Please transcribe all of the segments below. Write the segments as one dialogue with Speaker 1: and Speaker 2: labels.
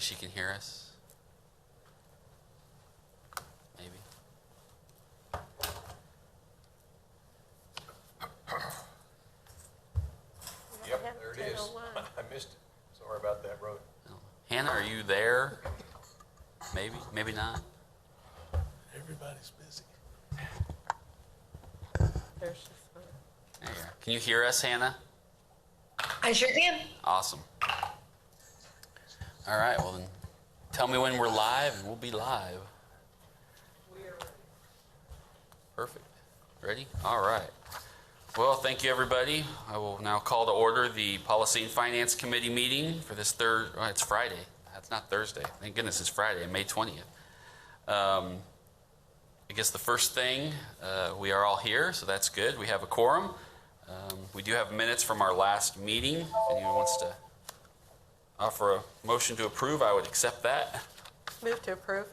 Speaker 1: Hopefully she can hear us. Maybe.
Speaker 2: Yep, there it is. I missed it. Sorry about that, brother.
Speaker 1: Hannah, are you there? Maybe, maybe not.
Speaker 3: Everybody's busy.
Speaker 4: There she is.
Speaker 1: There you are. Can you hear us, Hannah?
Speaker 5: I sure can.
Speaker 1: Awesome. All right, well then, tell me when we're live and we'll be live.
Speaker 4: We are ready.
Speaker 1: Perfect. Ready? All right. Well, thank you, everybody. I will now call to order the Policy and Finance Committee meeting for this it's Friday. That's not Thursday. Thank goodness it's Friday, May 20th. I guess the first thing, we are all here, so that's good. We have a quorum. We do have minutes from our last meeting. If anyone wants to offer a motion to approve, I would accept that.
Speaker 4: Move to approve.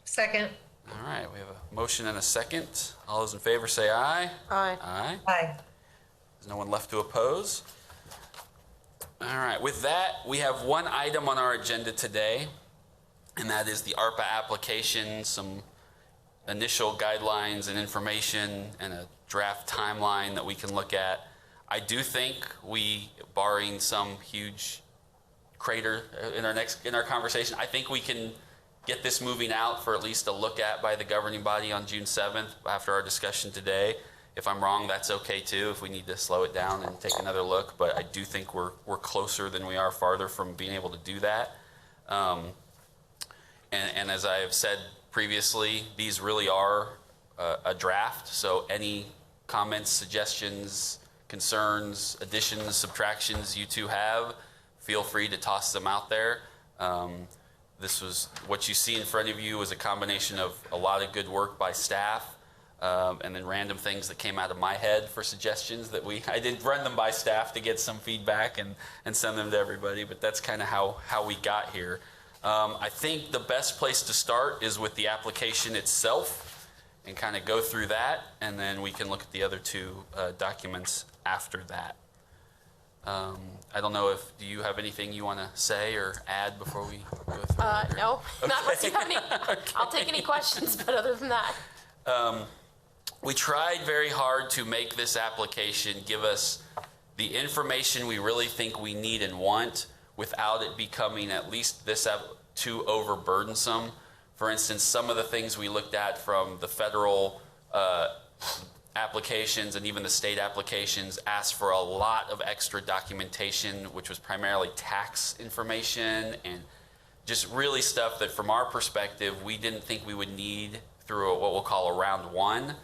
Speaker 5: Second.
Speaker 1: All right, we have a motion and a second. All those in favor say aye.
Speaker 4: Aye.
Speaker 1: Aye.
Speaker 5: Aye.
Speaker 1: There's no one left to oppose. All right, with that, we have one item on our agenda today, and that is the ARPA application, some initial guidelines and information, and a draft timeline that we can look at. I do think we, barring some huge crater in our conversation, I think we can get this moving out for at least a look at by the governing body on June 7th after our discussion today. If I'm wrong, that's okay too, if we need to slow it down and take another look, but I do think we're closer than we are farther from being able to do that. And as I have said previously, these really are a draft, so any comments, suggestions, concerns, additions, subtractions you two have, feel free to toss them out there. This was, what you see in front of you was a combination of a lot of good work by staff, and then random things that came out of my head for suggestions that I did run them by staff to get some feedback and send them to everybody, but that's kind of how we got here. I think the best place to start is with the application itself and kind of go through that, and then we can look at the other two documents after that. I don't know do you have anything you want to say or add before we go through it?
Speaker 6: No,
Speaker 1: Okay.
Speaker 6: not unless you have any.
Speaker 1: Okay.
Speaker 6: I'll take any questions, but other than that.
Speaker 1: We tried very hard to make this application give us the information we really think we need and want without it becoming at least too overburdensome. For instance, some of the things we looked at from the federal applications and even the state applications asked for a lot of extra documentation, which was primarily tax information and just really stuff that from our perspective we didn't think we would need through what we'll call a round one.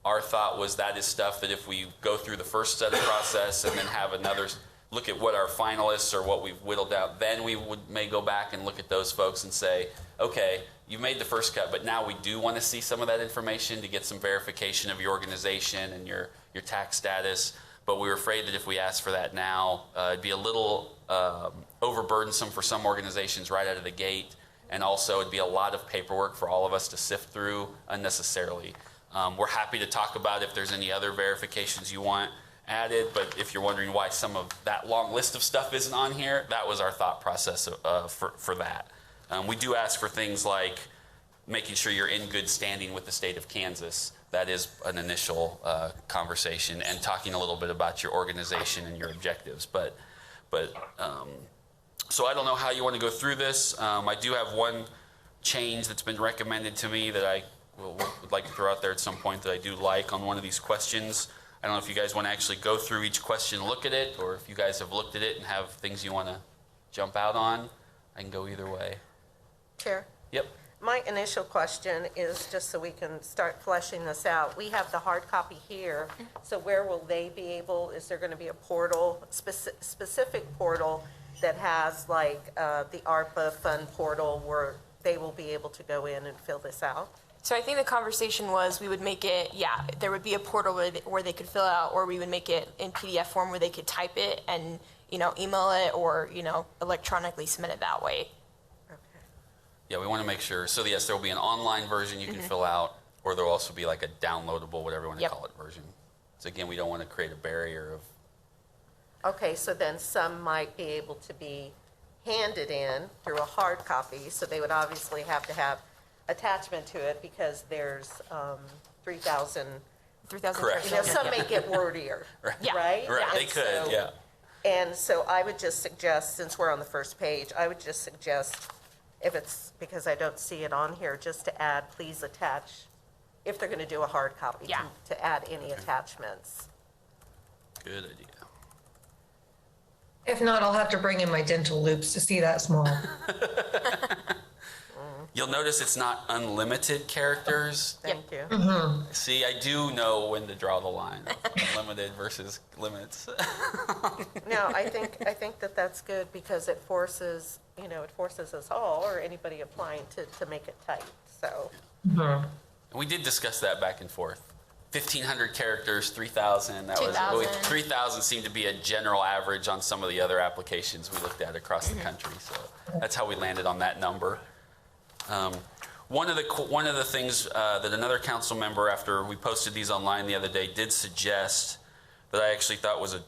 Speaker 1: Our thought was that is stuff that if we go through the first set of process and then have another look at what our finalists or what we've whittled down, then we may go back and look at those folks and say, okay, you made the first cut, but now we do want to see some of that information to get some verification of your organization and your tax status. But we were afraid that if we asked for that now, it'd be a little overburdensome for some organizations right out of the gate, and also it'd be a lot of paperwork for all of us to sift through unnecessarily. We're happy to talk about if there's any other verifications you want added, but if you're wondering why some of that long list of stuff isn't on here, that was our thought process for that. We do ask for things like making sure you're in good standing with the state of Kansas. That is an initial conversation, and talking a little bit about your organization and your objectives. So I don't know how you want to go through this. I do have one change that's been recommended to me that I would like to throw out there at some point that I do like on one of these questions. I don't know if you guys want to actually go through each question and look at it, or if you guys have looked at it and have things you want to jump out on. I can go either way.
Speaker 4: Chair?
Speaker 1: Yep.
Speaker 4: My initial question is just so we can start fleshing this out. We have the hard copy here, so where will they be able, is there going to be a portal, specific portal that has like the ARPA fund portal where they will be able to go in and fill this out?
Speaker 6: So I think the conversation was we would make it, there would be a portal where they could fill out, or we would make it in PDF form where they could type it and, email it or, electronically submit it that way.
Speaker 4: Okay.
Speaker 1: Yeah, we want to make sure. So yes, there will be an online version you can fill out, or there will also be like a downloadable, whatever you want to call it, version. So again, we don't want to create a barrier of...
Speaker 4: Okay, so then some might be able to be handed in through a hard copy, so they would obviously have to have attachment to it because there's 3,000,
Speaker 6: 3,000
Speaker 1: Correct.
Speaker 6: characters.
Speaker 4: some may get wordier,
Speaker 6: Yeah.
Speaker 4: right?
Speaker 1: Right, they
Speaker 4: And
Speaker 1: could,
Speaker 4: so-
Speaker 1: yeah.
Speaker 4: And so I would just suggest, since we're on the first page, I would just suggest, if it's, because I don't see it on here, just to add, please attach, if they're going to do a hard copy,
Speaker 6: Yeah.
Speaker 4: to add any attachments.
Speaker 1: Good idea.
Speaker 5: If not, I'll have to bring in my dental loops to see that small.
Speaker 1: You'll notice it's not unlimited characters.
Speaker 4: Thank you.
Speaker 1: See, I do know when to draw the line of limited versus limits.
Speaker 4: No, I think that that's good because it forces, it forces us all, or anybody applying, to make it tight, so.
Speaker 1: We did discuss that back and forth. 1,500 characters, 3,000. That was
Speaker 6: 2,000.
Speaker 1: 3,000 seemed to be a general average on some of the other applications we looked at across the country. So that's how we landed on that number. One of the things that another council member, after we posted these online the other day, did suggest that I actually thought was at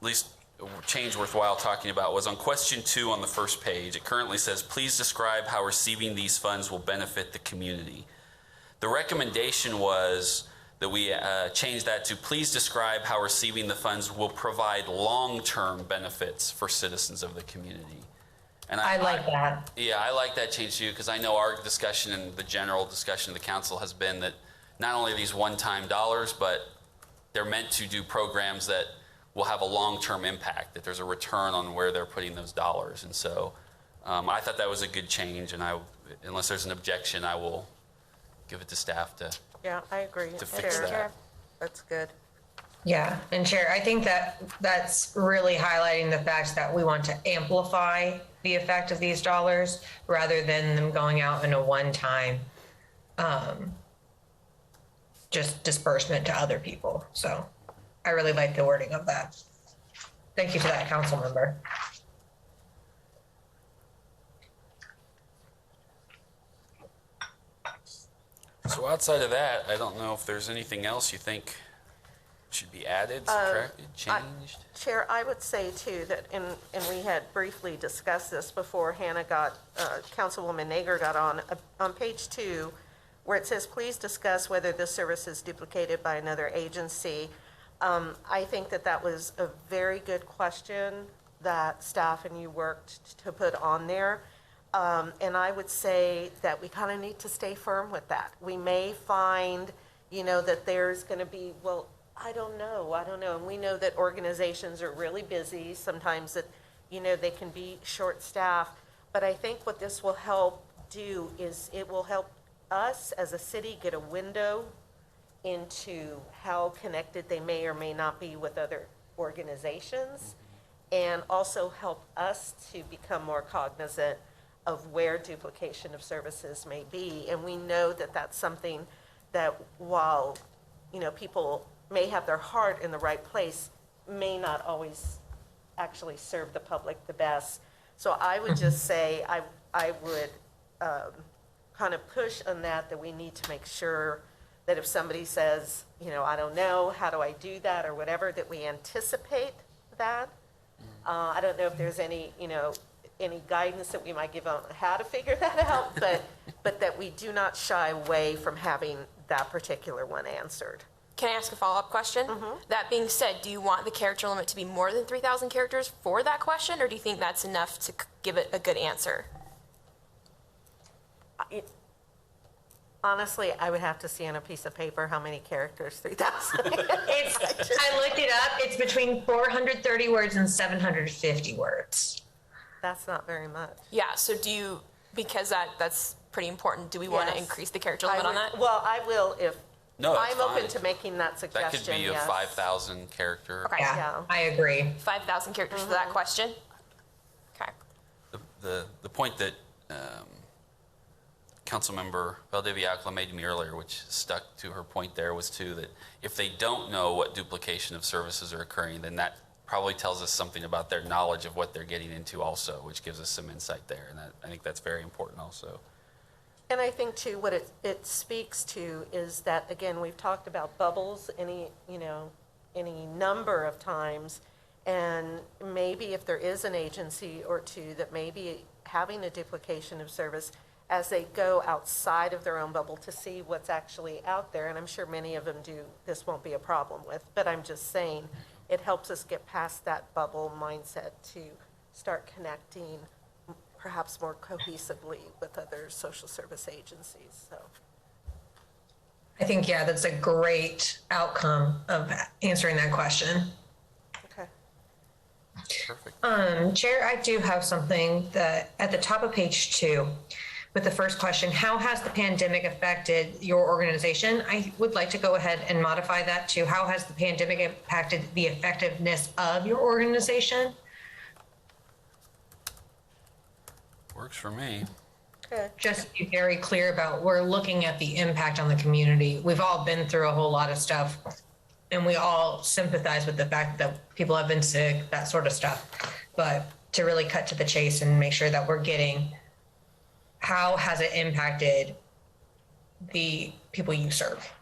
Speaker 1: least a change worthwhile talking about was on question 2 on the first page. It currently says, please describe how receiving these funds will benefit the community. The recommendation was that we change that to please describe how receiving the funds will provide long-term benefits for citizens of the community. And
Speaker 5: I like that.
Speaker 1: Yeah, I like that change too, because I know our discussion and the general discussion of the council has been that not only are these one-time dollars, but they're meant to do programs that will have a long-term impact, that there's a return on where they're putting those dollars. And so I thought that was a good change, and unless there's an objection, I will give it to staff to
Speaker 4: Yeah, I agree.
Speaker 1: fix
Speaker 4: Chair,
Speaker 1: that.
Speaker 4: that's good.
Speaker 5: Yeah, and Chair, I think that that's really highlighting the fact that we want to amplify the effect of these dollars rather than them going out in a one-time just disbursement to other people. So I really like the wording of that. Thank you for that, council member.
Speaker 1: So outside of that, I don't know if there's anything else you think should be added, subtracted, changed?
Speaker 4: Chair, I would say too that, and we had briefly discussed this before Hannah Councilwoman Naeger got on page 2, where it says, please discuss whether this service is duplicated by another agency. I think that was a very good question that staff and you worked to put on there. And I would say that we kind of need to stay firm with that. We may find, that there's going to be, well, I don't know. And we know that organizations are really busy. Sometimes that, they can be short-staffed. But I think what this will help do is it will help us as a city get a window into how connected they may or may not be with other organizations, and also help us to become more cognizant of where duplication of services may be. And we know that that's something that while, people may have their heart in the right place, may not always actually serve the public the best. So I would just say, I would kind of push on that we need to make sure that if somebody says, I don't know, how do I do that or whatever, that we anticipate that. I don't know if there's any, any guidance that we might give on how to figure that out, but that we do not shy away from having that particular one answered.
Speaker 6: Can I ask a follow-up question? That being said, do you want the character limit to be more than 3,000 characters for that question, or do you think that's enough to give it a good answer?
Speaker 4: Honestly, I would have to see on a piece of paper how many characters 3,000
Speaker 5: I looked it up. It's between 430 words and 750 words.
Speaker 4: That's not very much.
Speaker 6: Yeah, so because that's pretty important, do we want to
Speaker 4: Yes.
Speaker 6: increase the character limit on that?
Speaker 4: Well, I will if,
Speaker 1: No, that's
Speaker 4: I'm open
Speaker 1: fine.
Speaker 4: to making that
Speaker 1: That
Speaker 4: suggestion,
Speaker 1: could be a
Speaker 4: yes.
Speaker 1: 5,000 character.
Speaker 6: Okay.
Speaker 5: Yeah, I agree.
Speaker 6: 5,000 characters for that question? Okay.
Speaker 1: The point that Councilmember Valdivia Alcala made to me earlier, which stuck to her point there, was too that if they don't know what duplication of services are occurring, then that probably tells us something about their knowledge of what they're getting into also, which gives us some insight there. And I think that's very important also.
Speaker 4: And I think too, what it speaks to is that, again, we've talked about bubbles any number of times. And maybe if there is an agency or two that may be having a duplication of service, as they go outside of their own bubble to see what's actually out there, and I'm sure many of them do, this won't be a problem with, but I'm just saying, it helps us get past that bubble mindset to start connecting perhaps more cohesively with other social service agencies, so.
Speaker 5: I think, yeah, that's a great outcome of answering that question.
Speaker 4: Okay.
Speaker 1: Perfect.
Speaker 5: Chair, I do have something that at the top of page 2, with the first question, how has the pandemic affected your organization? I would like to go ahead and modify that to how has the pandemic impacted the effectiveness of your organization?
Speaker 1: Works for me.
Speaker 4: Okay.
Speaker 5: Just to be very clear about, we're looking at the impact on the community. We've all been through a whole lot of stuff, and we all sympathize with the fact that people have been sick, that sort of stuff. But to really cut to the chase and make sure that we're getting, how has it impacted the people you serve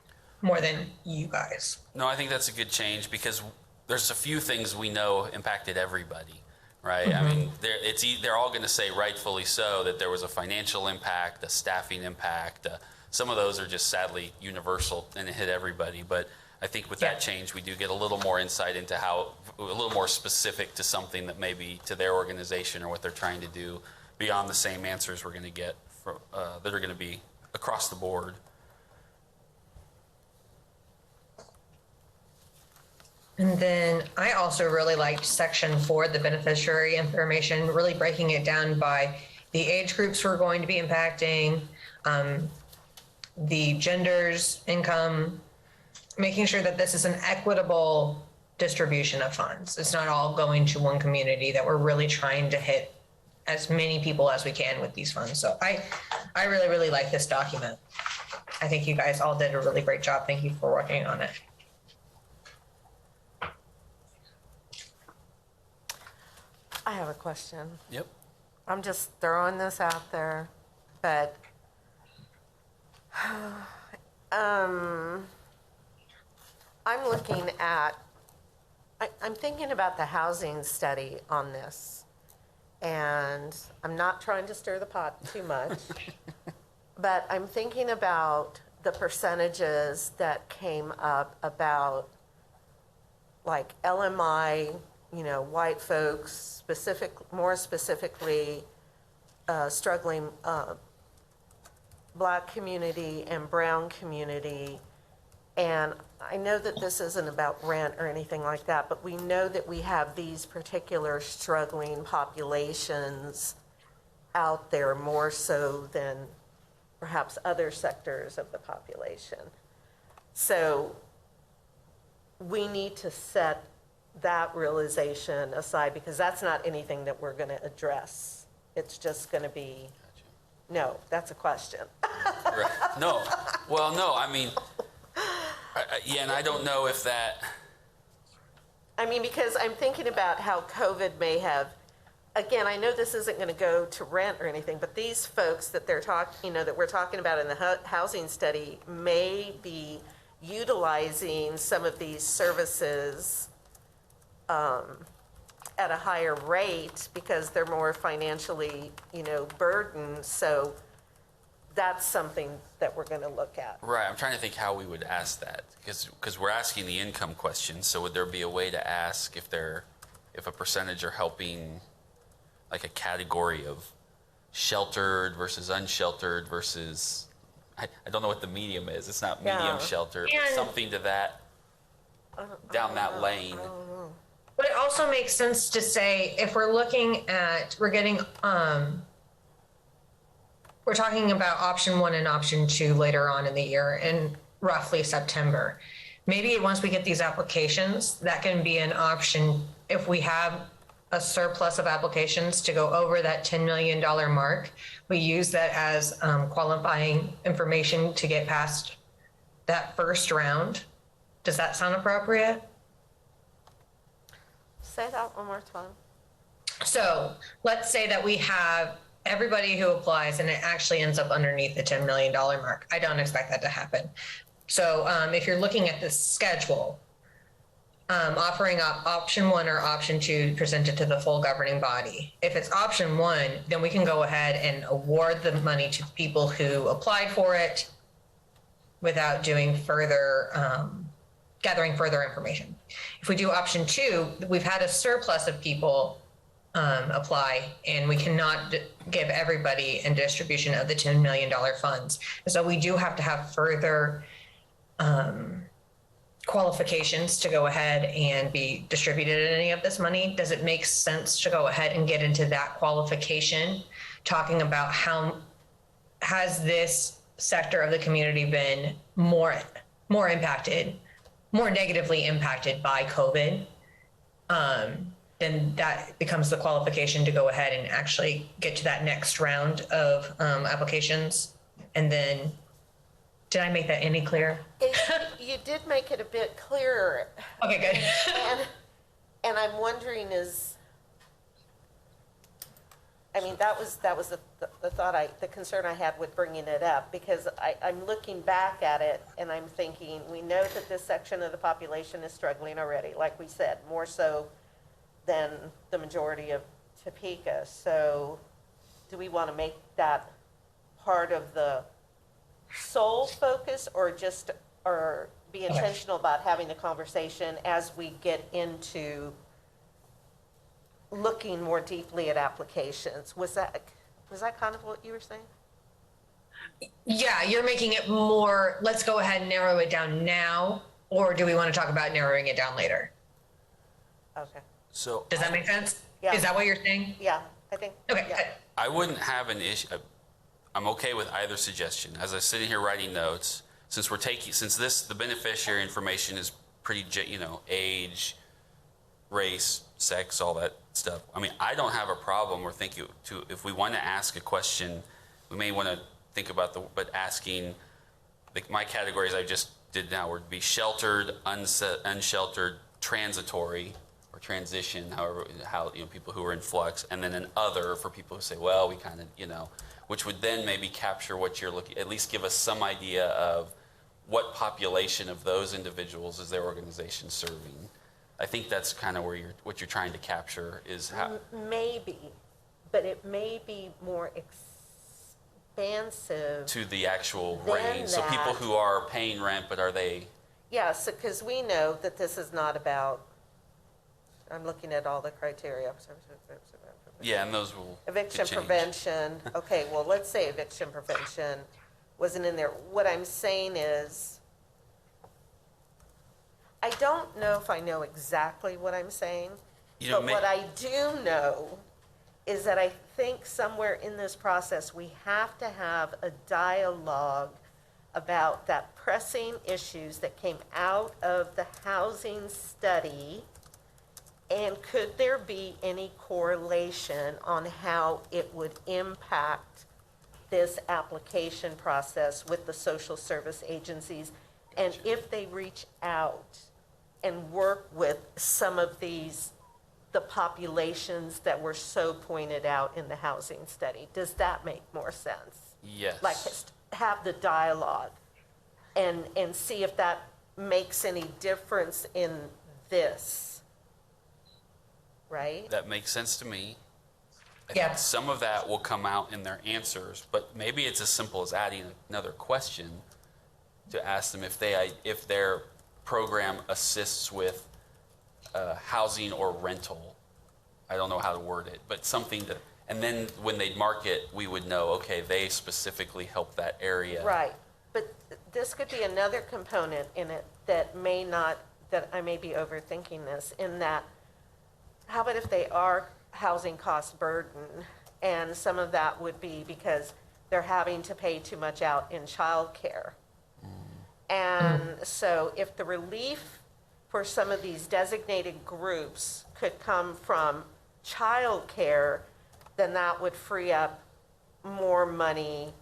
Speaker 5: more than you guys?
Speaker 1: No, I think that's a good change because there's a few things we know impacted everybody, right? I mean, they're all going to say rightfully so that there was a financial impact, a staffing impact. Some of those are just sadly universal and it hit everybody. But I think with that change, we do get a little more insight into how, a little more specific to something that may be to their organization or what they're trying to do beyond the same answers we're going to get that are going to be across the board.
Speaker 5: And then I also really liked section 4, the beneficiary information, really breaking it down by the age groups we're going to be impacting, the genders, income, making sure that this is an equitable distribution of funds. It's not all going to one community, that we're really trying to hit as many people as we can with these funds. So I really, really like this document. I think you guys all did a really great job. Thank you for working on it.
Speaker 4: I have a question.
Speaker 1: Yep.
Speaker 4: I'm just throwing this out there, but I'm looking at, I'm thinking about the housing study on this, and I'm not trying to stir the pot too much, but I'm thinking about the percentages that came up about like LMI, you know, white folks, more specifically, struggling Black community and brown community. And I know that this isn't about rent or anything like that, but we know that we have these particular struggling populations out there more so than perhaps other sectors of the population. So we need to set that realization aside, because that's not anything that we're going to address. It's just going to be, no, that's a question.
Speaker 1: Right. No. Well, no, I mean, yeah, and I don't know if that.
Speaker 4: I mean, because I'm thinking about how COVID may have, again, I know this isn't going to go to rent or anything, but these folks that they're talking, you know, that we're talking about in the housing study may be utilizing some of these services at a higher rate because they're more financially, you know, burdened. So that's something that we're going to look at.
Speaker 1: Right. I'm trying to think how we would ask that because we're asking the income question. So would there be a way to ask if a percentage are helping, like a category of sheltered versus unsheltered versus, I don't know what the medium is. It's not medium shelter, but something to that, down that lane.
Speaker 5: But it also makes sense to say, if we're looking at, we're talking about option 1 and option 2 later on in the year in roughly September. Maybe once we get these applications, that can be an option if we have a surplus of applications to go over that $10 million mark. We use that as qualifying information to get past that first round. Does that sound appropriate?
Speaker 4: Say that one more time.
Speaker 5: So let's say that we have everybody who applies and it actually ends up underneath the $10 million mark. I don't expect that to happen. So if you're looking at the schedule, offering up option 1 or option 2 presented to the full governing body. If it's option 1, then we can go ahead and award the money to people who applied for it without doing further, gathering further information. If we do option 2, we've had a surplus of people apply, and we cannot give everybody a distribution of the $10 million funds. So we do have to have further qualifications to go ahead and be distributed any of this money. Does it make sense to go ahead and get into that qualification, talking about how has this sector of the community been more impacted, more negatively impacted by COVID? Then that becomes the qualification to go ahead and actually get to that next round of applications. And then, did I make that any clearer?
Speaker 4: You did make it a bit clearer.
Speaker 5: Okay, good.
Speaker 4: And I'm wondering I mean, that was the concern I had with bringing it up, because I'm looking back at it and I'm thinking, we know that this section of the population is struggling already, like we said, more so than the majority of Topeka. So do we want to make that part of the sole focus, or be intentional about having the conversation as we get into looking more deeply at applications? Was that kind of what you were saying?
Speaker 5: Yeah, you're making it more, let's go ahead and narrow it down now, or do we want to talk about narrowing it down later?
Speaker 4: Okay.
Speaker 1: So
Speaker 5: Does that make sense?
Speaker 4: Yeah.
Speaker 5: Is that what you're saying?
Speaker 4: Yeah, I think.
Speaker 5: Okay,
Speaker 4: yeah.
Speaker 5: good.
Speaker 1: I wouldn't have an issue. I'm okay with either suggestion. As I'm sitting here writing notes, since the beneficiary information is pretty, age, race, sex, all that stuff. I mean, I don't have a problem or if we want to ask a question, we may want to think about but asking, my categories I just did now would be sheltered, unsheltered, transitory, or transition, how people who are in flux, and then an other for people who say, well, we kind of, which would then maybe capture what you're looking, at least give us some idea of what population of those individuals is their organization serving. I think that's kind of what you're trying to capture is how.
Speaker 4: Maybe, but it may be more expansive.
Speaker 1: To the actual
Speaker 4: Than
Speaker 1: range. So people
Speaker 4: that.
Speaker 1: who are paying rent, but are they?
Speaker 4: Yes, because we know that this is not about, I'm looking at all the criteria.
Speaker 1: Yeah, and those will.
Speaker 4: Eviction
Speaker 1: could change.
Speaker 4: prevention, okay, well, let's say eviction prevention wasn't in there. What I'm saying is, I don't know if I know exactly what I'm saying, but what I do know is that I think somewhere in this process, we have to have a dialogue about that pressing issues that came out of the housing study. And could there be any correlation on how it would impact this application process with the social service agencies? And if they reach out and work with some of the populations that were so pointed out in the housing study, does that make more sense?
Speaker 1: Yes.
Speaker 4: Like, have the dialogue and see if that makes any difference in this. Right?
Speaker 1: That makes sense to me. I
Speaker 5: Yeah.
Speaker 1: think some of that will come out in their answers, but maybe it's as simple as adding another question to ask them if their program assists with housing or rental. I don't know how to word it, but something that, and then when they mark it, we would know, okay, they specifically help that area.
Speaker 4: Right, but this could be another component in it that I may be overthinking this, in that, how about if they are housing cost burden, and some of that would be because they're having to pay too much out in childcare. And so if the relief for some of these designated groups could come from childcare, then that would free up more money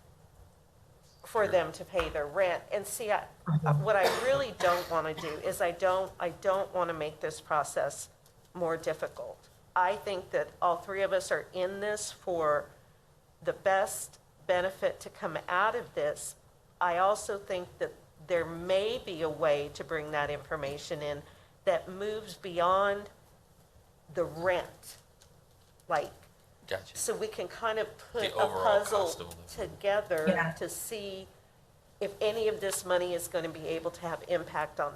Speaker 4: for them to pay their rent. And see, what I really don't want to do is I don't want to make this process more difficult. I think that all three of us are in this for the best benefit to come out of this. I also think that there may be a way to bring that information in that moves beyond the rent. Like,
Speaker 1: Gotcha.
Speaker 4: so we can kind of put
Speaker 1: The
Speaker 4: a
Speaker 1: overall
Speaker 4: puzzle
Speaker 1: cost of living.
Speaker 4: together
Speaker 5: Yeah.
Speaker 4: to see if any of this money is going to be able to have impact on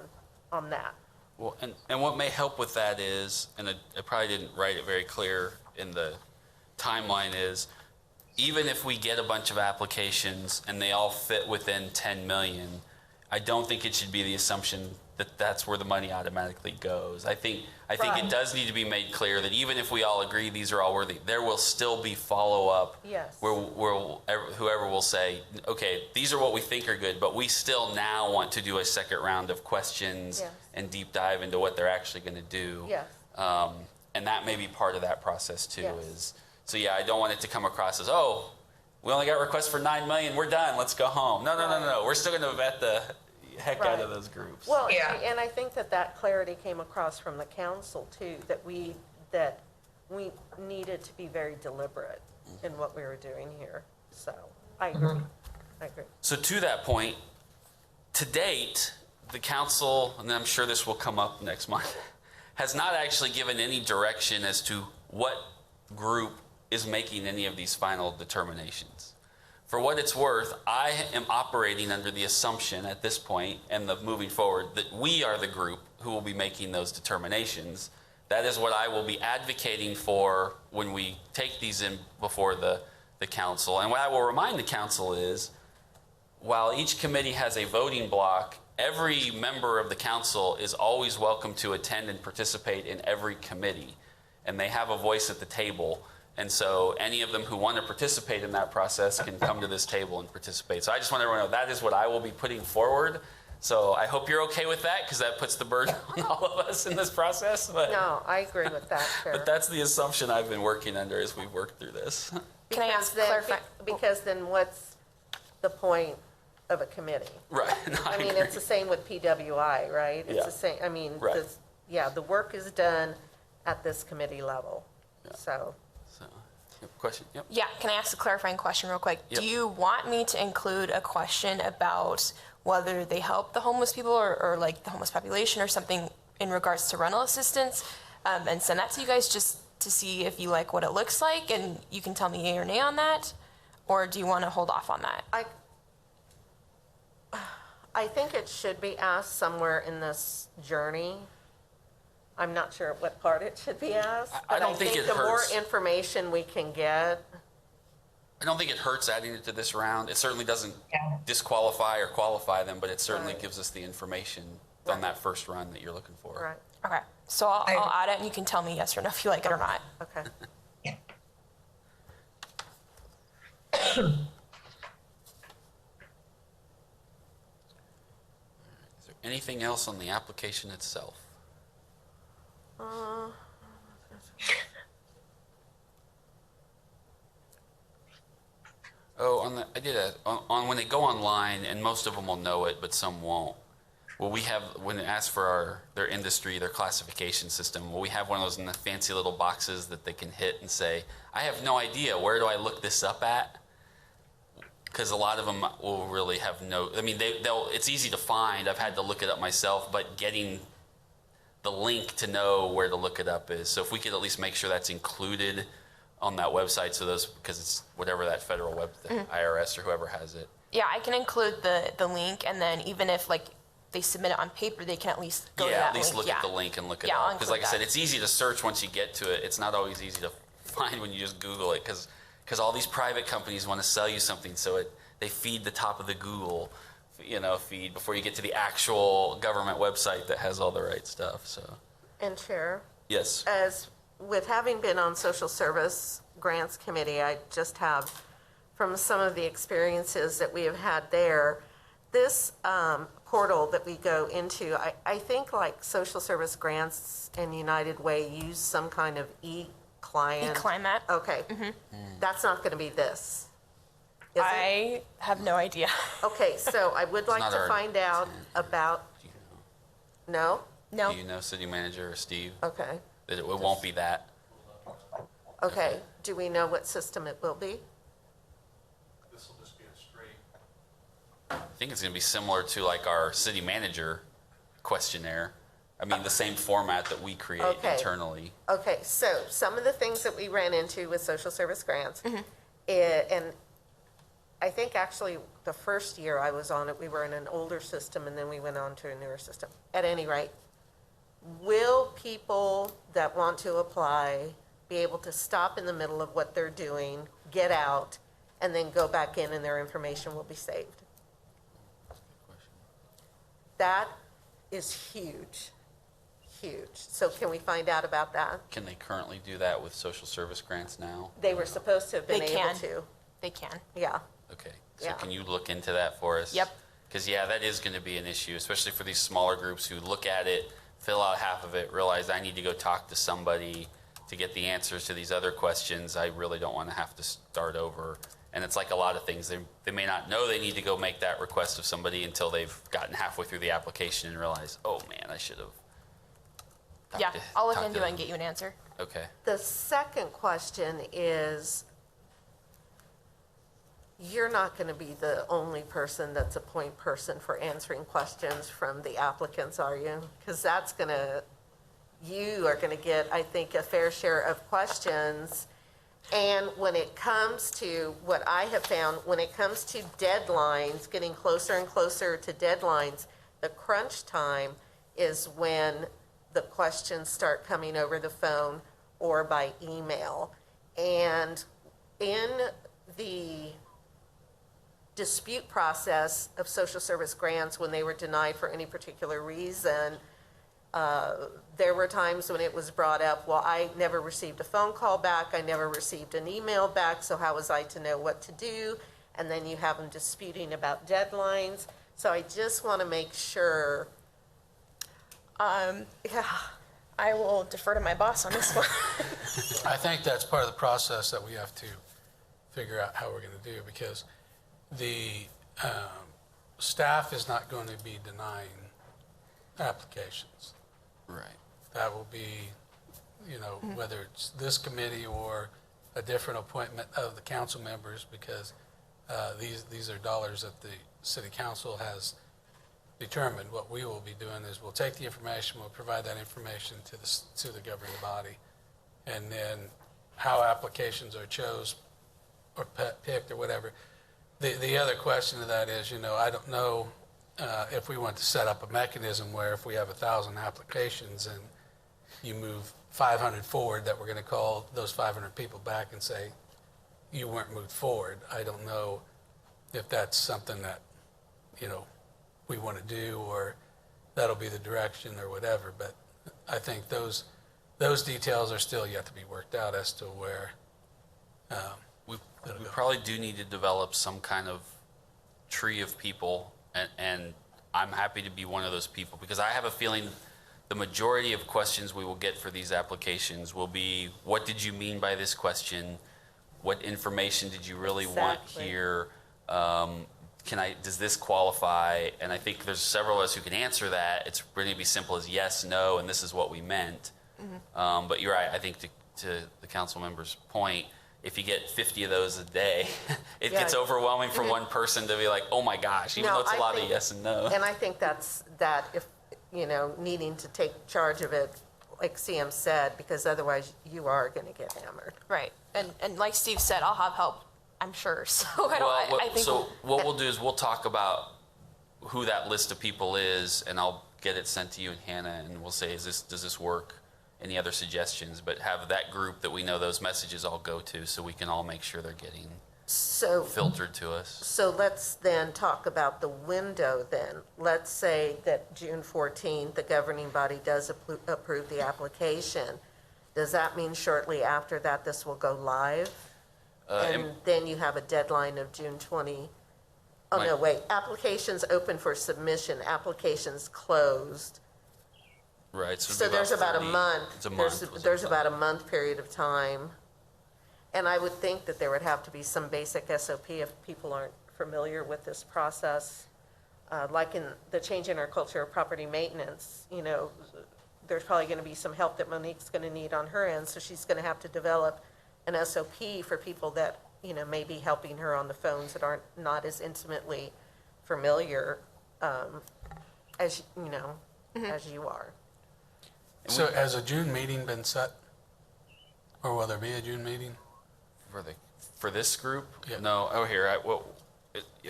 Speaker 4: that.
Speaker 1: Well, and what may help with that is, and I probably didn't write it very clear in the timeline, is even if we get a bunch of applications and they all fit within 10 million, I don't think it should be the assumption that that's where the money automatically goes. I think
Speaker 4: Right.
Speaker 1: it does need to be made clear that even if we all agree these are all worthy, there will still be follow-up.
Speaker 4: Yes.
Speaker 1: Where whoever will say, okay, these are what we think are good, but we still now want to do a second round of questions
Speaker 4: Yes.
Speaker 1: and deep dive into what they're actually going to do.
Speaker 4: Yes.
Speaker 1: And that may be part of that process too.
Speaker 4: Yes.
Speaker 1: So yeah, I don't want it to come across as, oh, we only got requests for 9 million, we're done, let's go home. No. We're still going to vet the heck out of
Speaker 4: Right.
Speaker 1: those groups.
Speaker 4: Well,
Speaker 5: Yeah.
Speaker 4: and I think that clarity came across from the council too, that we needed to be very deliberate in what we were doing here. So I agree. I agree.
Speaker 1: So to that point, to date, the council, and I'm sure this will come up next month, has not actually given any direction as to what group is making any of these final determinations. For what it's worth, I am operating under the assumption at this point and moving forward that we are the group who will be making those determinations. That is what I will be advocating for when we take these in before the council. And what I will remind the council is, while each committee has a voting block, every member of the council is always welcome to attend and participate in every committee. And they have a voice at the table. And so any of them who want to participate in that process can come to this table and participate. So I just want everyone to know that is what I will be putting forward. So I hope you're okay with that, because that puts the burden on all of us in this process. But,
Speaker 4: No, I agree with that, Chair.
Speaker 1: but that's the assumption I've been working under as we've worked through this.
Speaker 6: Can I
Speaker 4: Because
Speaker 6: ask
Speaker 4: then-
Speaker 6: clarify?
Speaker 4: Because then what's the point of a committee?
Speaker 1: Right. No,
Speaker 4: I mean,
Speaker 1: agree.
Speaker 4: it's the same with PWI, right? It's
Speaker 1: Yeah.
Speaker 4: the same, I mean,
Speaker 1: Right.
Speaker 4: the work is done at this committee level.
Speaker 1: Yeah.
Speaker 4: So,
Speaker 1: So, question? Yep.
Speaker 6: Yeah, can I ask a clarifying question real quick?
Speaker 1: Yep.
Speaker 6: Do you want me to include a question about whether they help the homeless people or like the homeless population or something in regards to rental assistance, and send that to you guys just to see if you like what it looks like and you can tell me yay or nay on that? Or do you want to hold off on that?
Speaker 4: I think it should be asked somewhere in this journey. I'm not sure what part it should be asked.
Speaker 1: I
Speaker 4: but
Speaker 1: don't think it
Speaker 4: the more
Speaker 1: hurts.
Speaker 4: information we can get,
Speaker 1: I don't think it hurts adding it to this round. It certainly doesn't
Speaker 5: Yeah.
Speaker 1: disqualify or qualify them, but it certainly
Speaker 4: Right.
Speaker 1: gives us the information on that first run that you're looking for.
Speaker 4: right,
Speaker 6: Okay, so I'll add it and you can tell me yes or no if you like it or not.
Speaker 4: okay.
Speaker 5: Yeah.
Speaker 1: Is there anything else on the application itself? Oh, on when they go online, and most of them will know it, but some won't. Well, we have, when they ask for their industry, their classification system, well, we have one of those in the fancy little boxes that they can hit and say, I have no idea, where do I look this up at? Because a lot of them will really have no, I mean, it's easy to find. I've had to look it up myself, but getting the link to know where to look it up is. So if we could at least make sure that's included on that website, so those, because it's whatever that federal web, the IRS or whoever has it.
Speaker 6: Yeah, I can include the link, and then even if like they submit it on paper, they can at least go to
Speaker 1: Yeah,
Speaker 6: that
Speaker 1: at least
Speaker 6: link.
Speaker 1: look at the link and look it
Speaker 6: Yeah, I'll
Speaker 1: up. Because like I
Speaker 6: include
Speaker 1: said,
Speaker 6: that.
Speaker 1: it's easy to search once you get to it. It's not always easy to find when you just Google it, because all these private companies want to sell you something, so they feed the top of the Google, feed before you get to the actual government website that has all the right stuff. So
Speaker 4: And Chair,
Speaker 1: yes,
Speaker 4: as with having been on Social Service Grants Committee, I just have, from some of the experiences that we have had there, this portal that we go into, I think like Social Service Grants and United Way use some kind of e-client.
Speaker 6: E-Climate.
Speaker 4: Okay. That's not going to be this. Is it?
Speaker 6: I have no idea.
Speaker 4: Okay, so I would like
Speaker 1: not
Speaker 4: to
Speaker 1: our
Speaker 4: find out
Speaker 1: intent.
Speaker 4: about,
Speaker 1: do you know?
Speaker 4: no?
Speaker 6: No.
Speaker 1: Do you know, City Manager or Steve,
Speaker 4: Okay,
Speaker 1: that it won't be that?
Speaker 4: okay. Do we know what system it will be?
Speaker 3: This will just be a straight.
Speaker 1: I think it's going to be similar to like our City Manager questionnaire. I mean, the same format that we create
Speaker 4: Okay.
Speaker 1: internally.
Speaker 4: Okay, so some of the things that we ran into with social service grants, and I think actually the first year I was on it, we were in an older system and then we went on to a newer system. At any rate, will people that want to apply be able to stop in the middle of what they're doing, get out, and then go back in and their information will be saved? That is huge, huge. So can we find out about that?
Speaker 1: Can they currently do that with social service grants now?
Speaker 4: They were supposed to have been
Speaker 6: They
Speaker 4: able
Speaker 6: can.
Speaker 4: to.
Speaker 6: They can.
Speaker 4: Yeah.
Speaker 1: Okay, so
Speaker 4: Yeah.
Speaker 1: can you look into that for us?
Speaker 6: Yep.
Speaker 1: Because, yeah, that is going to be an issue, especially for these smaller groups who look at it, fill out half of it, realize I need to go talk to somebody to get the answers to these other questions. I really don't want to have to start over. And it's like a lot of things. They may not know they need to go make that request of somebody until they've gotten halfway through the application and realize, oh, man, I should have.
Speaker 6: Yeah, I'll look into it and get you an answer.
Speaker 1: Okay.
Speaker 4: The second question is, you're not going to be the only person that's a point person for answering questions from the applicants, are you? Because that's going to, you are going to get, I think, a fair share of questions. And when it comes to what I have found, when it comes to deadlines, getting closer and closer to deadlines, the crunch time is when the questions start coming over the phone or by email. And in the dispute process of social service grants, when they were denied for any particular reason, there were times when it was brought up, well, I never received a phone call back, I never received an email back, so how was I to know what to do? And then you have them disputing about deadlines. So I just want to make sure. Yeah.
Speaker 6: I will defer to my boss on this one.
Speaker 7: I think that's part of the process that we have to figure out how we're going to do, because the staff is not going to be denying applications.
Speaker 1: Right.
Speaker 7: That will be, whether it's this committee or a different appointment of the council members, because these are dollars that the city council has determined. What we will be doing is we'll take the information, we'll provide that information to the governing body, and then how applications are chose or picked or whatever. The other question to that is, I don't know if we want to set up a mechanism where if we have 1,000 applications and you move 500 forward, that we're going to call those 500 people back and say, you weren't moved forward. I don't know if that's something that, we want to do, or that'll be the direction or whatever. But I think those details are still yet to be worked out as to where.
Speaker 1: We probably do need to develop some kind of tree of people, and I'm happy to be one of those people, because I have a feeling the majority of questions we will get for these applications will be, what did you mean by this question? What information did you really want
Speaker 4: Exactly.
Speaker 1: here? Does this qualify? And I think there's several of us who can answer that. It's going to be simple as yes, no, and this is what we meant. But you're right. I think to the council member's point, if you get 50 of those a day, it
Speaker 4: Yeah.
Speaker 1: gets overwhelming for one person to be like, oh my gosh, even
Speaker 4: No,
Speaker 1: though it's a
Speaker 4: I
Speaker 1: lot
Speaker 4: think-
Speaker 1: of yes and no.
Speaker 4: And I think that's, that if, needing to take charge of it, like CM said, because otherwise you are going to get hammered.
Speaker 6: Right. And like Steve said, I'll have help, I'm sure. So I think
Speaker 1: So what we'll do is we'll talk about who that list of people is, and I'll get it sent to you and Hannah, and we'll say, does this work? Any other suggestions? But have that group that we know those messages all go to, so we can all make sure they're getting
Speaker 4: So
Speaker 1: filtered to us.
Speaker 4: So let's then talk about the window then. Let's say that June 14th, the governing body does approve the application. Does that mean shortly after that this will go live? And then you have a deadline of June 20? Oh, no,
Speaker 1: Right.
Speaker 4: wait. Applications open for submission, applications closed.
Speaker 1: Right. So,
Speaker 4: So
Speaker 1: it'd be
Speaker 4: there's about a
Speaker 1: 30
Speaker 4: month.
Speaker 1: It's a month.
Speaker 4: There's about a month period of time. And I would think that there would have to be some basic SOP if people aren't familiar with this process. Like in the change in our culture of property maintenance, there's probably going to be some help that Monique's going to need on her end. So she's going to have to develop an SOP for people that, may be helping her on the phones that aren't not as intimately familiar as, as you are.
Speaker 7: So has a June meeting been set? Or will there be a June meeting?
Speaker 1: For this group?
Speaker 7: Yeah.
Speaker 1: No. Oh, here.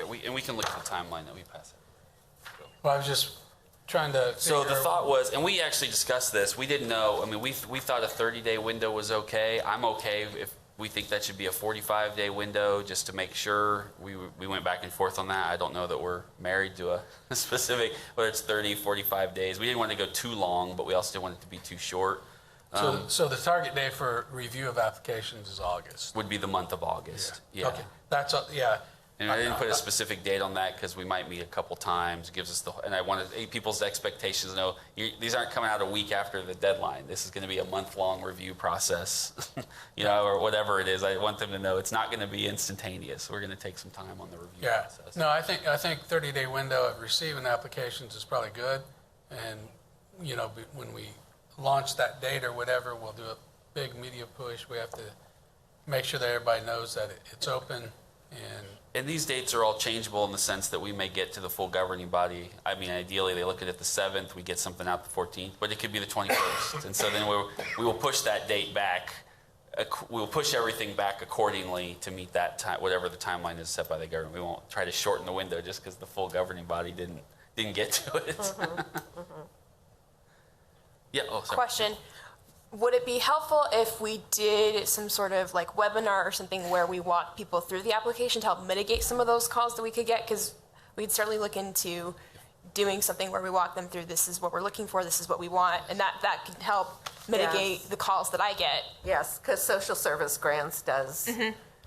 Speaker 1: We can look at the timeline that we pass it.
Speaker 7: Well, I was just trying to
Speaker 1: So the
Speaker 7: figure out-
Speaker 1: thought was, and we actually discussed this, we didn't know, I mean, we thought a 30-day window was okay. I'm okay if we think that should be a 45-day window, just to make sure. We went back and forth on that. I don't know that we're married to a specific, whether it's 30, 45 days. We didn't want to go too long, but we also didn't want it to be too short.
Speaker 7: So the target day for review of applications is August?
Speaker 1: Would be the month of August. Yeah.
Speaker 7: Okay, that's, yeah.
Speaker 1: And I didn't put a specific date on that because we might meet a couple times. It gives us and I wanted people's expectations to know these aren't coming out a week after the deadline. This is going to be a month-long review process, or whatever it is. I want them to know it's not going to be instantaneous. We're going to take some time on the review
Speaker 7: Yeah,
Speaker 1: process.
Speaker 7: no, I think 30-day window of receiving applications is probably good. And, when we launch that date or whatever, we'll do a big media push. We have to make sure that everybody knows that it's open.
Speaker 1: And these dates are all changeable in the sense that we may get to the full governing body. I mean, ideally, they look at it the 7th, we get something out the 14th, but it could be the 21st. And so then we will push that date back. We'll push everything back accordingly to meet that time, whatever the timeline is set by the government. We won't try to shorten the window just because the full governing body didn't get to it. Yeah. Oh, sorry.
Speaker 6: Question, would it be helpful if we did some sort of like webinar or something where we walk people through the application to help mitigate some of those calls that we could get? Because we'd certainly look into doing something where we walk them through, this is what we're looking for, this is what we want, and that can help mitigate
Speaker 4: Yes.
Speaker 6: the calls that I get.
Speaker 4: Yes, because social service grants does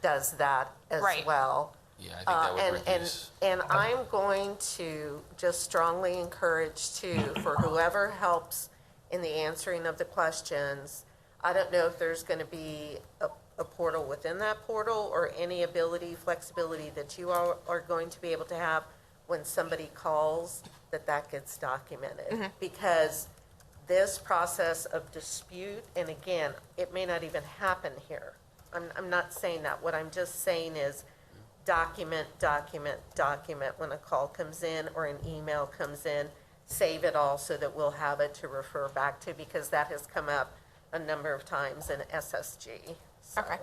Speaker 4: that as
Speaker 6: Right.
Speaker 4: well.
Speaker 1: Yeah, I think that would reduce.
Speaker 4: And I'm going to just strongly encourage too, for whoever helps in the answering of the questions, I don't know if there's going to be a portal within that portal or any ability, flexibility that you are going to be able to have when somebody calls, that gets documented. Because this process of dispute, and again, it may not even happen here. I'm not saying that. What I'm just saying is document when a call comes in or an email comes in. Save it all so that we'll have it to refer back to, because that has come up a number of times in SSG. So.
Speaker 6: Okay.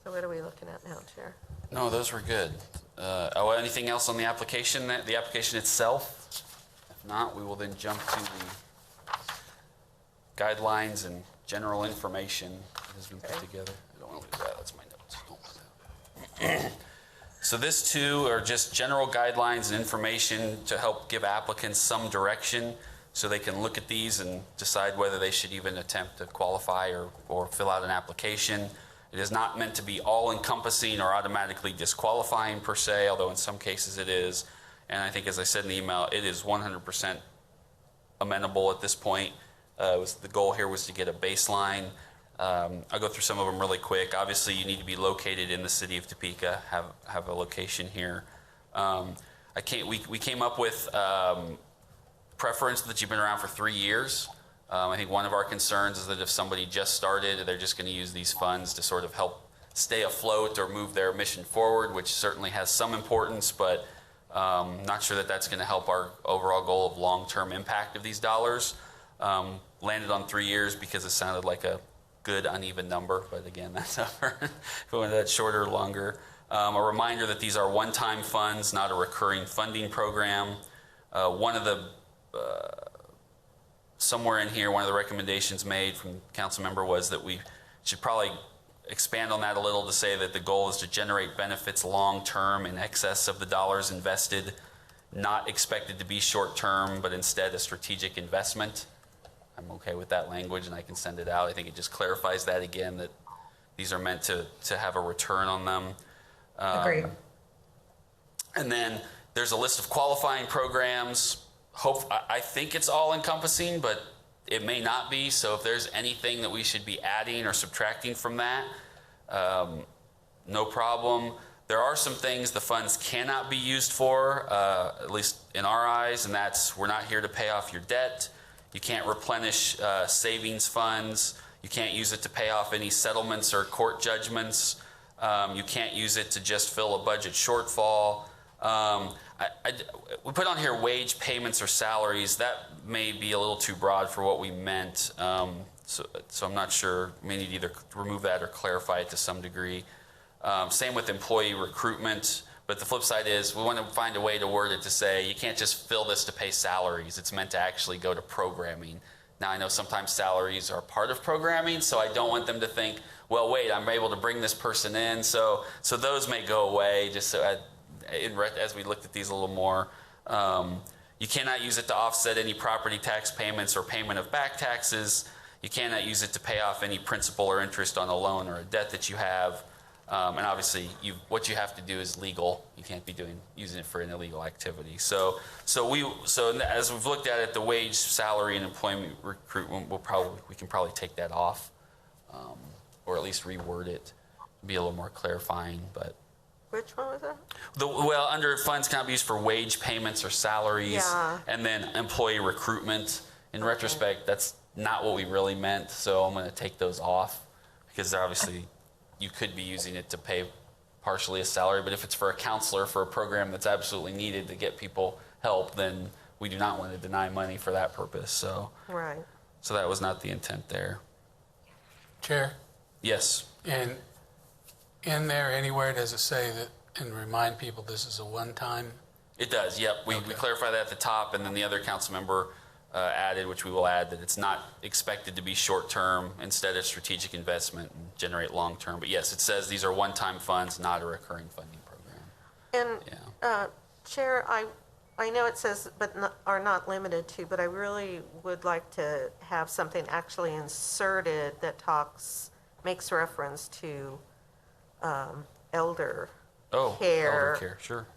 Speaker 4: So what are we looking at now, Chair?
Speaker 1: No, those were good. Anything else on the application? The application itself? If not, we will then jump to the guidelines and general information that has been put together. I don't want to lose that. That's my notes. Don't lose that. So this too are just general guidelines and information to help give applicants some direction so they can look at these and decide whether they should even attempt to qualify or fill out an application. It is not meant to be all-encompassing or automatically disqualifying per se, although in some cases it is. And I think, as I said in the email, it is 100% amenable at this point. The goal here was to get a baseline. I'll go through some of them really quick. Obviously, you need to be located in the city of Topeka, have a location here. We came up with preference that you've been around for 3 years. I think one of our concerns is that if somebody just started, they're just going to use these funds to sort of help stay afloat or move their mission forward, which certainly has some importance, but not sure that that's going to help our overall goal of long-term impact of these dollars. Landed on 3 years because it sounded like a good uneven number, but again, that's over. If we wanted that shorter or longer. A reminder that these are one-time funds, not a recurring funding program. One of the somewhere in here, one of the recommendations made from council member was that we should probably expand on that a little to say that the goal is to generate benefits long-term in excess of the dollars invested, not expected to be short-term, but instead a strategic investment. I'm okay with that language, and I can send it out. I think it just clarifies that again, that these are meant to have a return on them.
Speaker 5: Agreed.
Speaker 1: And then there's a list of qualifying programs. I think it's all encompassing, but it may not be. So if there's anything that we should be adding or subtracting from that, no problem. There are some things the funds cannot be used for, at least in our eyes, and that's we're not here to pay off your debt. You can't replenish savings funds. You can't use it to pay off any settlements or court judgments. You can't use it to just fill a budget shortfall. We put on here wage payments or salaries. That may be a little too broad for what we meant. So I'm not sure. We need to either remove that or clarify it to some degree. Same with employee recruitment. But the flip side is we want to find a way to word it to say you can't just fill this to pay salaries. It's meant to actually go to programming. Now, I know sometimes salaries are part of programming, so I don't want them to think, well, wait, I'm able to bring this person in. So those may go away just so as we looked at these a little more. You cannot use it to offset any property tax payments or payment of back taxes. You cannot use it to pay off any principal or interest on a loan or a debt that you have. And obviously, what you have to do is legal. You can't be using it for an illegal activity. So as we've looked at it, the wage, salary, and employment recruitment, we can probably take that off, or at least reword it, be a little more clarifying. But
Speaker 4: Which one was that?
Speaker 1: Under funds cannot be used for wage payments or salaries,
Speaker 4: Yeah.
Speaker 1: and then employee recruitment. In retrospect, that's not what we really meant. So I'm going to take those off because they're obviously. You could be using it to pay partially a salary, but if it's for a counselor for a program that's absolutely needed to get people help, then we do not want to deny money for that purpose. So that was not the intent there.
Speaker 7: Chair,
Speaker 1: Yes.
Speaker 7: and in there anywhere does it say that, and remind people this is a one-time?
Speaker 1: It does, yep. We clarify that at the top, and then the other council member added, which we will add, that it's not expected to be short-term, instead of strategic investment and generate long-term. But yes, it says these are one-time funds, not a recurring funding program.
Speaker 4: And Chair, I know it says are not limited to, but I really would like to have something actually inserted that makes reference to elder care.
Speaker 1: Elder care, sure.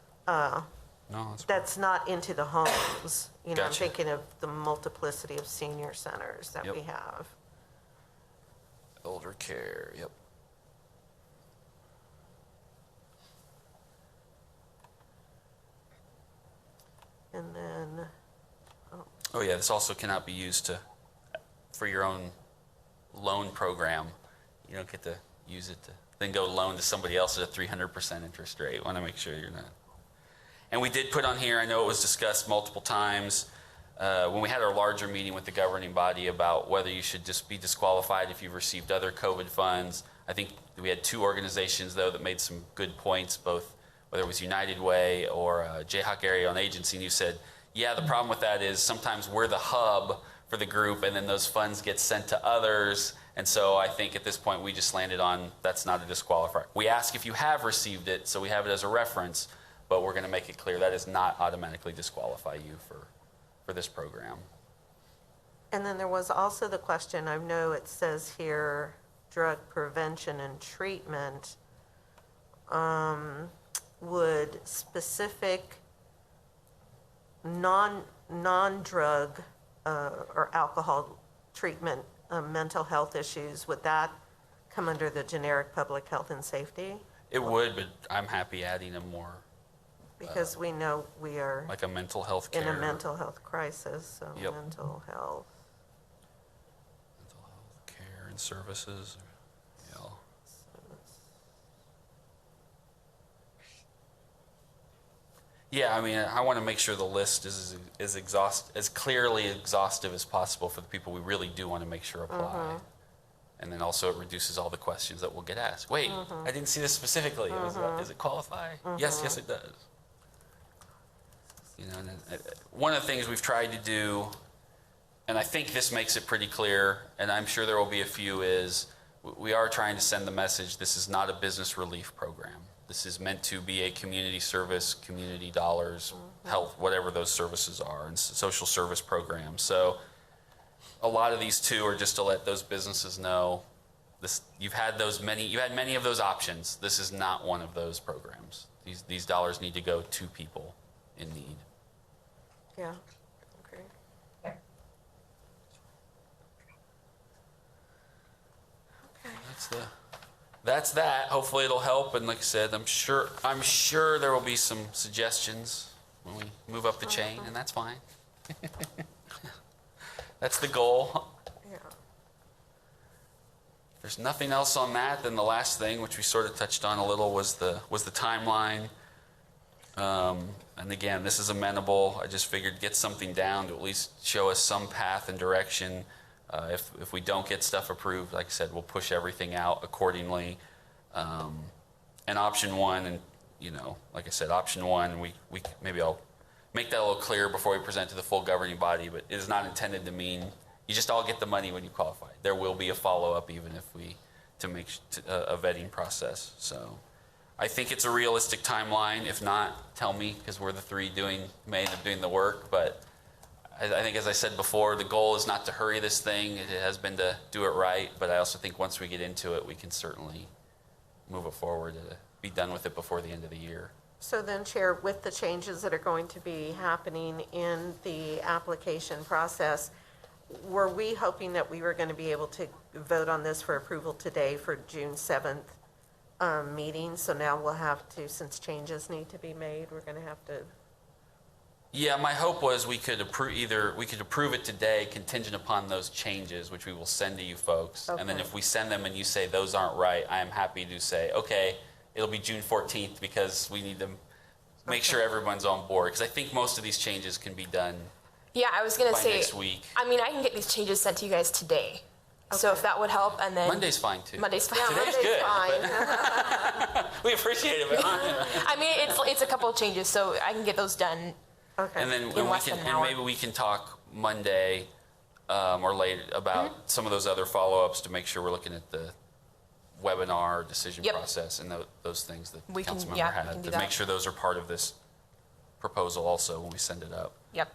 Speaker 1: No,
Speaker 4: That's not into the homes. I'm
Speaker 1: Gotcha.
Speaker 4: thinking of the multiplicity of senior centers that we have.
Speaker 1: elder care, yep.
Speaker 4: And then,
Speaker 1: Oh yeah, this also cannot be used for your own loan program. You don't get to use it to then go loan to somebody else at a 300% interest rate. Want to make sure you're not. And we did put on here, I know it was discussed multiple times when we had our larger meeting with the governing body about whether you should just be disqualified if you've received other COVID funds. I think we had two organizations, though, that made some good points, both whether it was United Way or Jayhawk Area on Agency, and you said, yeah, the problem with that is sometimes we're the hub for the group, and then those funds get sent to others. And so I think at this point we just landed on that's not a disqualifier. We ask if you have received it, so we have it as a reference, but we're going to make it clear that does not automatically disqualify you for this program.
Speaker 4: and then there was also the question, I know it says here, drug prevention and treatment. Would specific non-drug or alcohol treatment, mental health issues, would that come under the generic public health and safety?
Speaker 1: It would, but I'm happy adding a more,
Speaker 4: Because we know we are
Speaker 1: like a mental health care.
Speaker 4: in a mental health crisis, so
Speaker 1: Yep.
Speaker 4: mental health.
Speaker 1: Mental health care and services. Yeah. Yeah, I mean, I want to make sure the list is as clearly exhaustive as possible for the people we really do want to make sure apply. And then also it reduces all the questions that will get asked. Wait, I didn't see this specifically. Does it qualify? Yes, it does. You know, and one of the things we've tried to do, and I think this makes it pretty clear, and I'm sure there will be a few, is we are trying to send the message this is not a business relief program. This is meant to be a community service, community dollars, health, whatever those services are, and social service programs. So a lot of these too are just to let those businesses know this. You've had many of those options. This is not one of those programs. These dollars need to go to people in need.
Speaker 4: Yeah, okay.
Speaker 1: That's that. Hopefully it'll help. And like I said, I'm sure there will be some suggestions when we move up the chain, and that's fine. That's the goal.
Speaker 4: Yeah.
Speaker 1: there's nothing else on that, then the last thing, which we sort of touched on a little, was the timeline. And again, this is amenable. I just figured get something down to at least show us some path and direction. If we don't get stuff approved, like I said, we'll push everything out accordingly. And option one, and like I said, option one, we maybe I'll make that a little clearer before we present to the full governing body, but it is not intended to mean you just all get the money when you qualify. There will be a follow-up even if to make a vetting process. So I think it's a realistic timeline. If not, tell me, because we're the three may end up doing the work. But I think, as I said before, the goal is not to hurry this thing. It has been to do it right. But I also think once we get into it, we can certainly move it forward to be done with it before the end of the year.
Speaker 4: So then, Chair, with the changes that are going to be happening in the application process, were we hoping that we were going to be able to vote on this for approval today for June 7th meeting? So now we'll have to, since changes need to be made, we're going to have to...
Speaker 1: Yeah, my hope was we could approve it today contingent upon those changes, which we will send to you folks. Okay. And then if we send them and you say those aren't right, I am happy to say, okay, it'll be June 14th because we need to make sure everyone's on board. Because I think most of these changes can be done
Speaker 6: Yeah, I was going to say,
Speaker 1: next week.
Speaker 6: I mean, I can get these changes sent to you guys today. Okay. So if that would help, and then...
Speaker 1: Monday's fine, too.
Speaker 6: Monday's fine.
Speaker 4: Yeah,
Speaker 1: Today's
Speaker 4: Monday's
Speaker 1: good.
Speaker 4: fine.
Speaker 1: We appreciate it. But
Speaker 6: I mean, it's a couple of changes, so I can get those done.
Speaker 4: Okay.
Speaker 1: And then maybe we can talk Monday or later about some of those other follow-ups to make sure we're looking at the webinar decision process and those things that the council member had to make sure those are part of this proposal also when we send it up.
Speaker 6: Yep.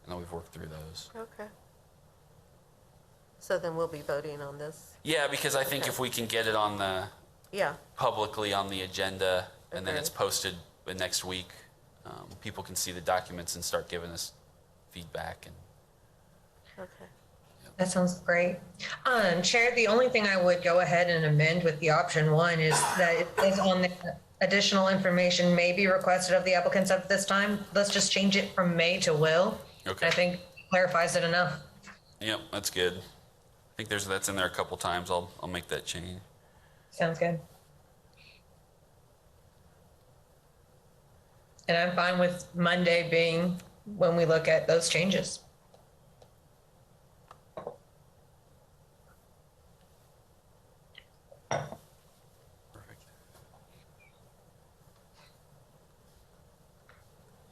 Speaker 1: And then we've worked through those.
Speaker 4: Okay. So then we'll be voting on this?
Speaker 1: Yeah, because I think if we can get it on the publicly on the agenda and then it's posted the next week, people can see the documents and start giving us feedback.
Speaker 4: Okay.
Speaker 5: That sounds great. Chair, the only thing I would go ahead and amend with the option one is that it is on the additional information may be requested of the applicants at this time. Let's just change it from may to will.
Speaker 1: Okay.
Speaker 5: I think clarifies it enough.
Speaker 1: Yep, that's good. I think that's in there a couple times. I'll make that change.
Speaker 5: Sounds good. And I'm fine with Monday being when we look at those changes.
Speaker 1: Perfect.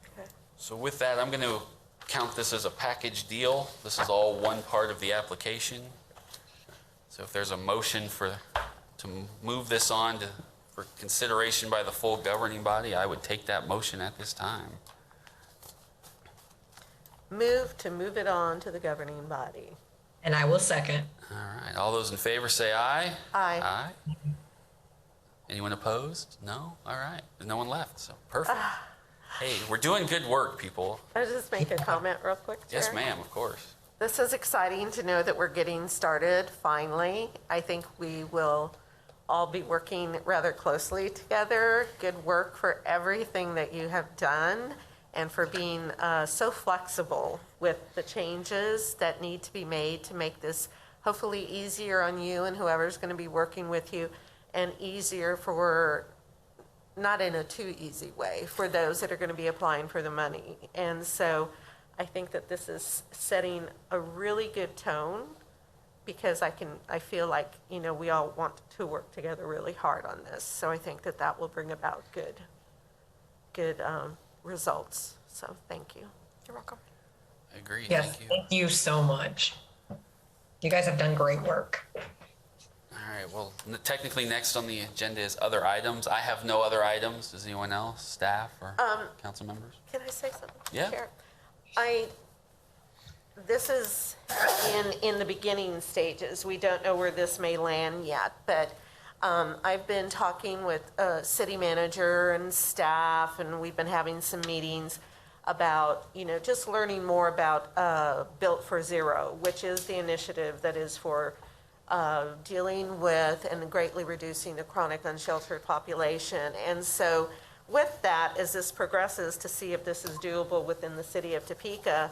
Speaker 4: Okay.
Speaker 1: So with that, I'm going to count this as a package deal. This is all one part of the application. So if there's a motion to move this on for consideration by the full governing body, I would take that motion at this time.
Speaker 4: Move it on to the governing body.
Speaker 5: And I will second.
Speaker 1: All right. All those in favor say aye.
Speaker 4: Aye.
Speaker 1: Aye. Anyone opposed? No? All right. There's no one left, so perfect. Hey, we're doing good work, people.
Speaker 4: I'll just make a comment real quick, Chair.
Speaker 1: Yes, ma'am, of course.
Speaker 4: This is exciting to know that we're getting started finally. I think we will all be working rather closely together. Good work for everything that you have done and for being so flexible with the changes that need to be made to make this hopefully easier on you and whoever's going to be working with you, and easier for, not in a too easy way, for those that are going to be applying for the money. And so I think that this is setting a really good tone, because I feel like, we all want to work together really hard on this. So I think that will bring about good results. So thank you.
Speaker 6: You're welcome.
Speaker 1: I agree.
Speaker 5: Yes,
Speaker 1: Thank you.
Speaker 5: thank you so much. You guys have done great work.
Speaker 1: All right. Well, technically next on the agenda is other items. I have no other items. Does anyone else, staff or council members?
Speaker 4: Can I say something?
Speaker 1: Yeah.
Speaker 4: Chair? This is in the beginning stages. We don't know where this may land yet, but I've been talking with city manager and staff, and we've been having some meetings about, just learning more about Built for Zero, which is the initiative that is for dealing with and greatly reducing the chronic unsheltered population. And so with that, as this progresses, to see if this is doable within the city of Topeka,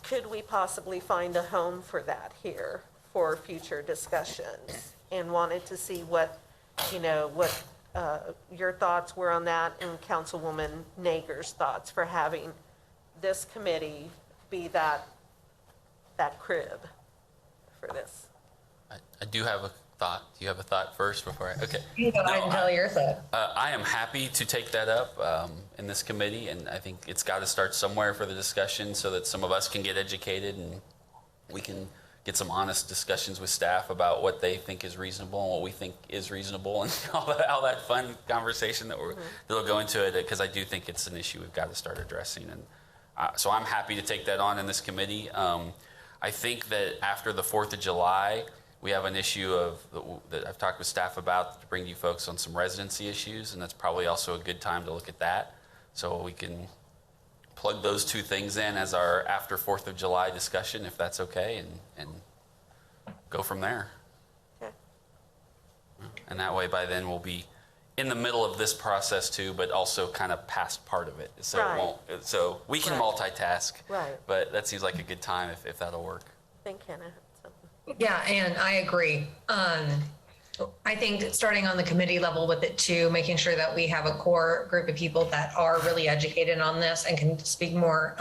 Speaker 4: could we possibly find a home for that here for future discussions and wanted to see what, what your thoughts were on that and Councilwoman Naeger's thoughts for having this committee be that crib for this.
Speaker 1: I do have a thought. Do you have a thought first before I? Okay.
Speaker 5: I can tell your thought.
Speaker 1: I am happy to take that up in this committee, and I think it's got to start somewhere for the discussion so that some of us can get educated and we can get some honest discussions with staff about what they think is reasonable and what we think is reasonable, and all that fun conversation that'll go into it, because I do think it's an issue we've got to start addressing. And so I'm happy to take that on in this committee. I think that after the 4th of July, we have an issue that I've talked with staff about to bring you folks on some residency issues, and that's probably also a good time to look at that. So we can plug those two things in as our after 4th of July discussion, if that's okay, and go from there.
Speaker 4: Okay.
Speaker 1: And that way by then we'll be in the middle of this process too, but also kind of past part of it. So
Speaker 4: Right.
Speaker 1: it won't, so we can
Speaker 4: Right.
Speaker 1: multitask,
Speaker 4: Right.
Speaker 1: but that seems like a good time if that'll work.
Speaker 4: I think Hannah had something.
Speaker 5: Yeah, and I agree. I think starting on the committee level with it too, making sure that we have a core group of people that are really educated on this and can speak more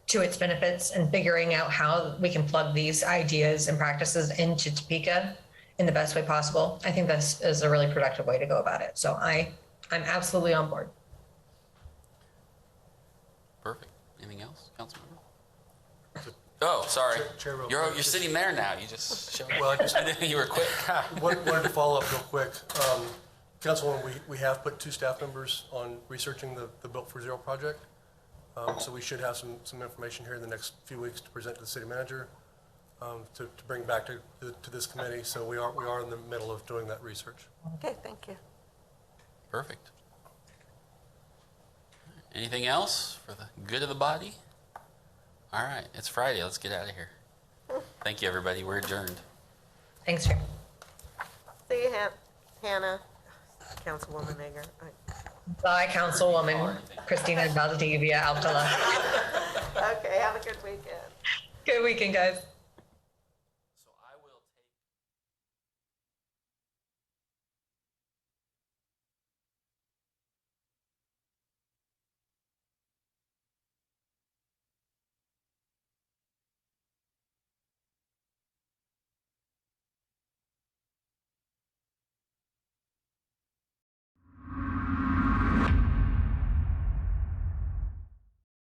Speaker 5: to its benefits, and figuring out how we can plug these ideas and practices into Topeka in the best way possible. I think this is a really productive way to go about it. So I'm absolutely on board.
Speaker 1: Perfect. Anything else, Councilmember? Oh, sorry.
Speaker 3: Chair, real
Speaker 1: You're
Speaker 3: quick.
Speaker 1: sitting there now. You just showed up.
Speaker 3: Well, I just-
Speaker 1: I didn't think you were quick.
Speaker 3: Wanted to follow up real quick. Councilwoman, we have put 2 staff members on researching the Built for Zero project. So we should have some information here in the next few weeks to present to the city manager, to bring back to this committee. So we are in the middle of doing that research.
Speaker 4: Okay, thank you.
Speaker 1: Perfect. Anything else for the good of the body? All right, it's Friday. Let's get out of here. Thank you, everybody. We're adjourned.
Speaker 5: Thanks, Chair.
Speaker 4: See you, Hannah, Councilwoman Naeger.
Speaker 5: Bye, Councilwoman Christina Valdivia, Alcala.
Speaker 4: Okay, have a good weekend.
Speaker 5: Good weekend, guys.